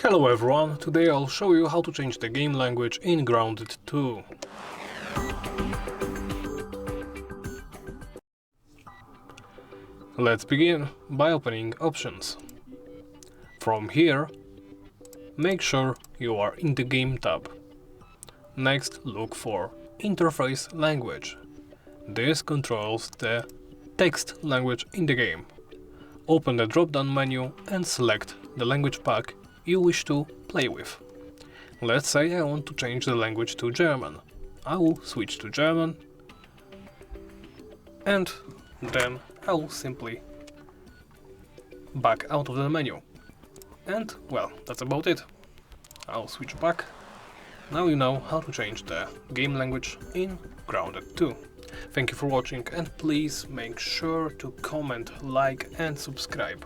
Hello everyone, today I'll show you how to change the game language in Grounded 2. Let's begin by opening Options. From here, make sure you are in the Game tab. Next, look for Interface Language. This controls the text language in the game. Open the drop-down menu and select the language pack you wish to play with. Let's say I want to change the language to German. I will switch to German and then I will simply back out of the menu. And well, that's about it. I'll switch back. Now you know how to change the game language in Grounded 2. Thank you for watching and please make sure to comment, like and subscribe.